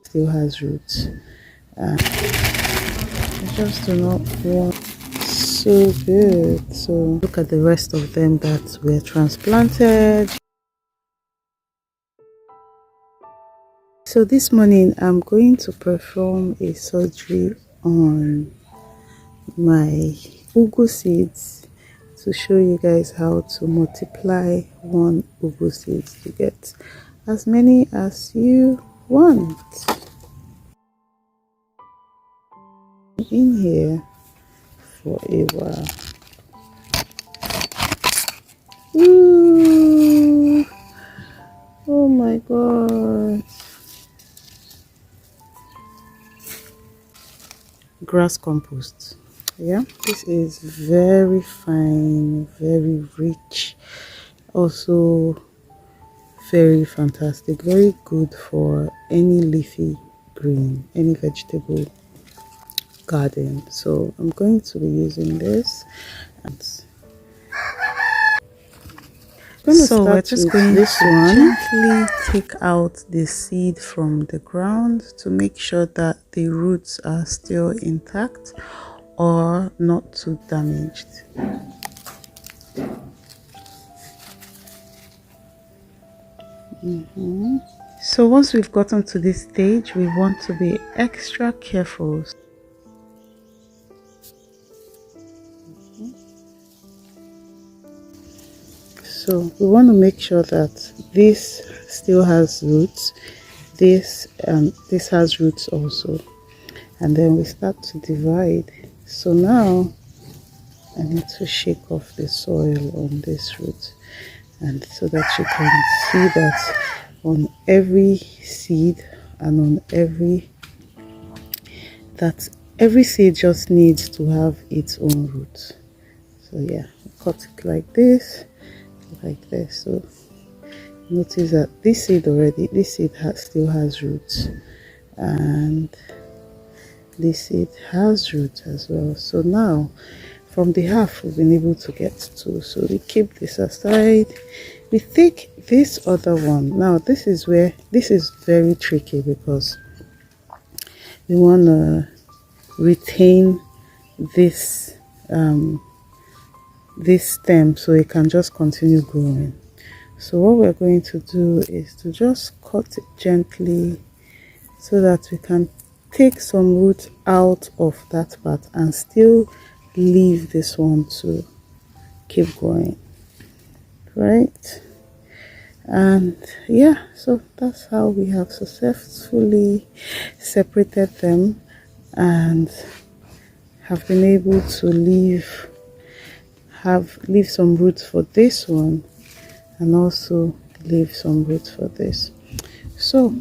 Still has roots. I just do not want. So good. So look at the rest of them that were transplanted. So this morning I'm going to perform a surgery on my ugu seeds to show you guys how to multiply one ugu seeds to get as many as you want. In here for a while. Ooh. Oh my god. Grass compost. Yeah, this is very fine, very rich, also very fantastic, very good for any leafy green, any vegetable garden. So I'm going to be using this. So we're just going to gently take out the seed from the ground to make sure that the roots are still intact or not too damaged. So once we've gotten to this stage, we want to be extra careful. So we want to make sure that this still has roots, this has roots also, and then we start to divide. So now I need to shake off the soil on this root, and so that you can see that on every seed and on every seed just needs to have its own root. So yeah, cut it like this. So notice that this seed still has roots, and this seed has roots as well. So now from the half we've been able to get two, so we keep this aside. We take this other one. Now this is very tricky because we want to retain this this stem so it can just continue growing. So what we're going to do is to just cut it gently so that we can take some root out of that part and still leave this one to keep going, right? And yeah, so that's how we have successfully separated them and have been able to leave some roots for this one and also leave some roots for this. So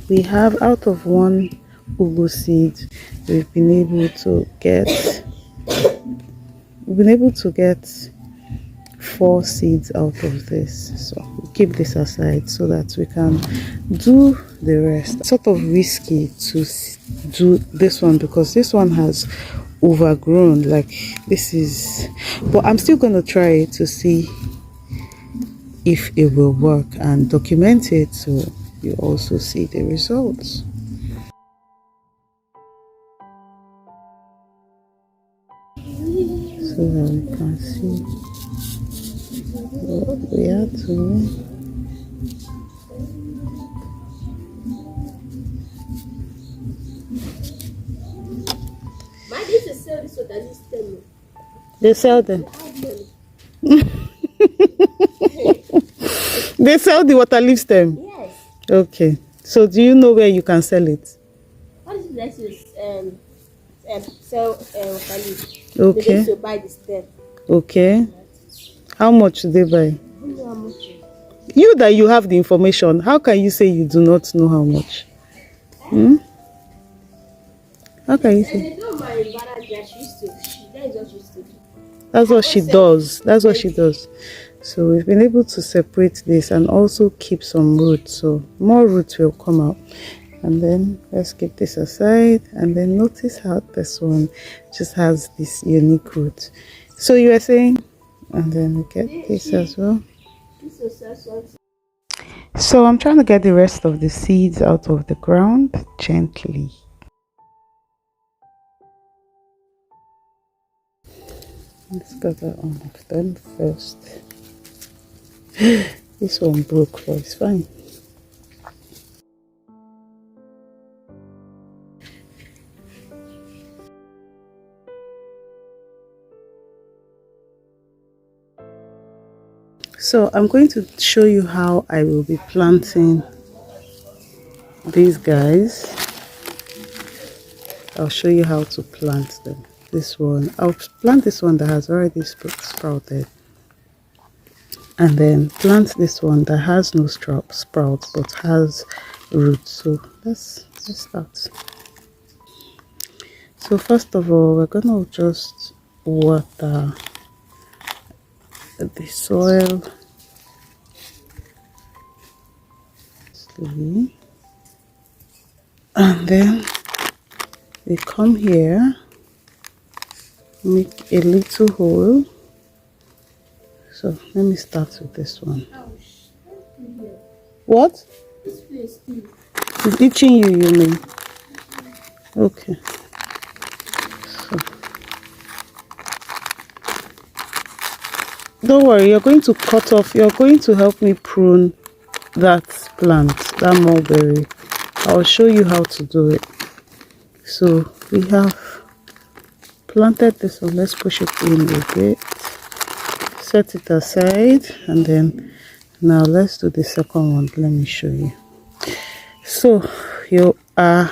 we have, out of one ugu seed, we've been able to get 4 seeds out of this. So we'll keep this aside so that we can do the rest. It's sort of risky to do this one because this one has overgrown like this is, but I'm still going to try it to see if it will work and document it so you also see the results. So that we can see what we are doing. They sell them. They sell the water leaf stem? Yes. Okay. So do you know where you can sell it? What is this? Sell water leaf. Okay. They used to buy the stem. Okay. How much do they buy? I don't know how much. You that you have the information, how can you say you do not know how much? How can you say? They don't mind that she used to. That is what she used to do. That's what she does. That's what she does. So we've been able to separate this and also keep some roots. So more roots will come out. And then let's keep this aside. And then notice how this one just has this unique root. So you were saying, and then we get this as well. So I'm trying to get the rest of the seeds out of the ground gently. Let's get that one of them first. This one broke, but it's fine. So I'm going to show you how I will be planting these guys. I'll show you how to plant them. This one, I'll plant this one that has already sprouted, and then plant this one that has no sprouts but has roots. So let's start. So first of all, we're gonna just water the soil slowly, and then we come here, make a little hole. So let me start with this one. What? It's itching you, you mean? Okay. So don't worry, you're going to cut off, you're going to help me prune that plant, that mulberry. I'll show you how to do it. So we have planted this one. Let's push it in a bit, set it aside, and then now let's do the second one. Let me show you. So you are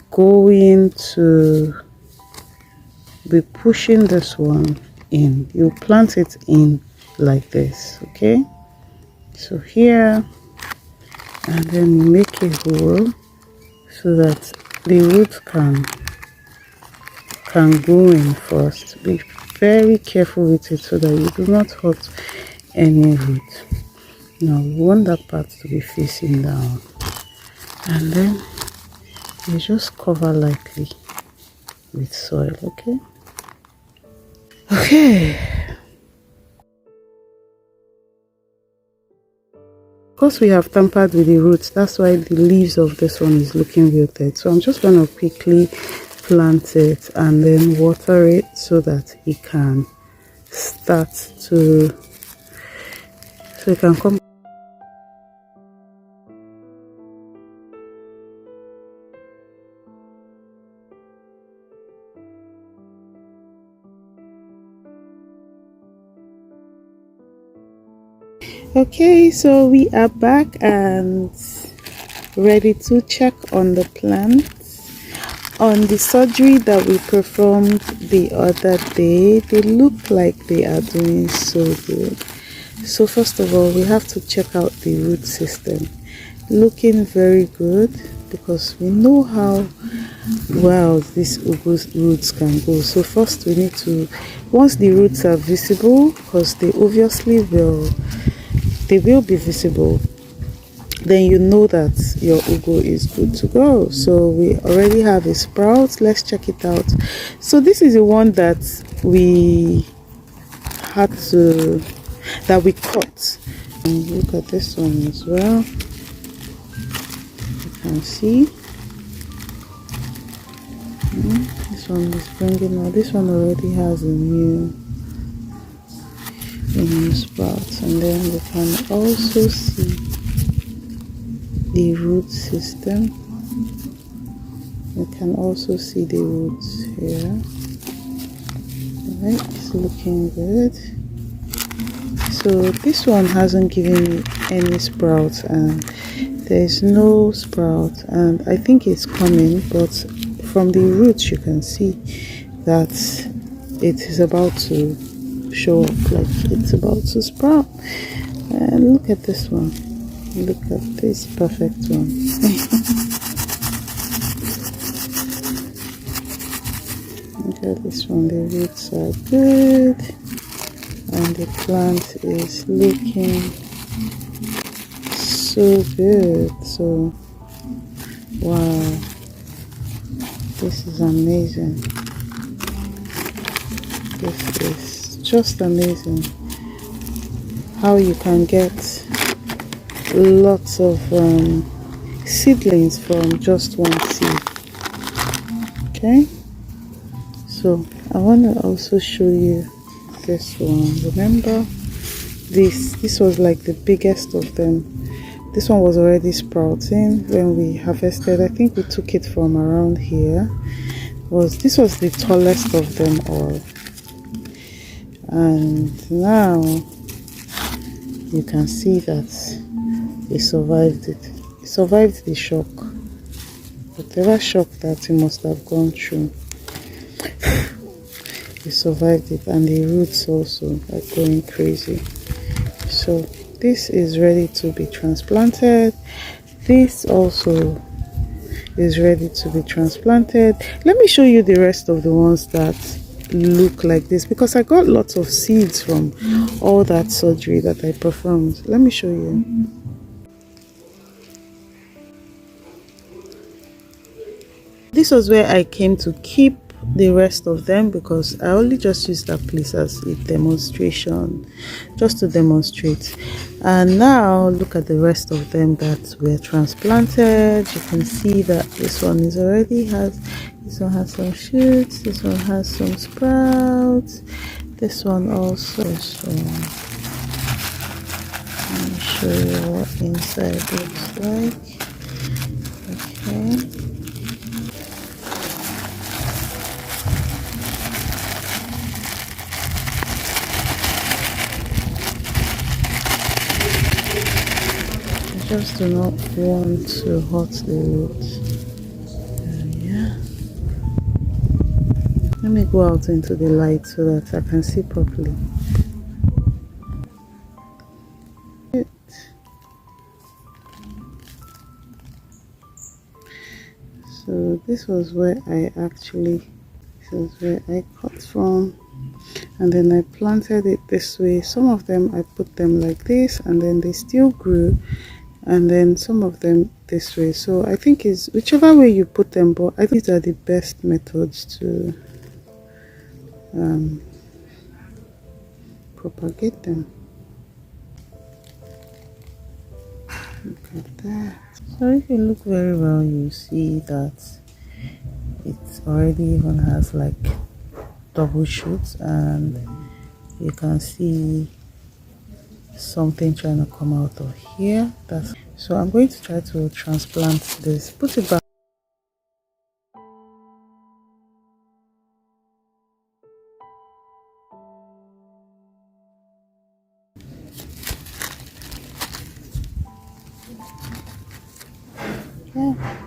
going to be pushing this one in. You plant it in like this, okay? So here, and then you make a hole so that the root can go in first. Be very careful with it so that you do not hurt any root. Now you want that part to be facing down, and then you just cover lightly with soil. Okay, because we have tampered with the roots, that's why the leaves of this one is looking wilted. So I'm just going to quickly plant it and then water it so that it can start to, so it can come. Okay, so we are back and ready to check on the plants. On the surgery that we performed the other day, they look like they are doing so good. So first of all, we have to check out the root system. Looking very good, because we know how well these roots can go. So first we need to, once the roots are visible, because they obviously will be visible, then you know that your ugu is good to go. So we already have a sprout. Let's check it out. So this is the one that we cut. And look at this one as well. You can see this one is bringing out. This one already has a new sprouts, and then we can also see the root system. You can also see the roots here. Alright, it's looking good. So this one hasn't given me any sprouts, and there's no sprout, and I think it's coming, but from the roots you can see that it is about to show up, like it's about to sprout. And look at this one. Look at this perfect one. Look at this one. The roots are good, and the plant is looking so good. So wow, this is amazing. This is just amazing how you can get lots of seedlings from just one seed. Okay, so I want to also show you this one. Remember, this was like the biggest of them. This one was already sprouting when we harvested. I think we took it from around here. This was the tallest of them all, and now you can see that it survived it. It survived the shock, whatever shock that it must have gone through. It survived it, and the roots also are going crazy. So this is ready to be transplanted. This also is ready to be transplanted. Let me show you the rest of the ones that look like this, because I got lots of seeds from all that surgery that I performed. Let me show you. This was where I came to keep the rest of them, because I only just used that place as a demonstration, just to demonstrate. And now look at the rest of them that were transplanted. You can see that this one is this one has some shoots, this one has some sprouts, this one also. So let me show you what inside looks like. Okay. Just do not want to hurt the roots. Yeah. Let me go out into the light so that I can see properly. So this was where I cut from, and then I planted it this way. Some of them I put them like this, and then they still grew, and then some of them this way. So I think it's whichever way you put them, but I think these are the best methods to propagate them. Look at that. So if you look very well, you see that it already even has like double shoots, and you can see something trying to come out of here. So I'm going to try to transplant this, put it back. Yeah.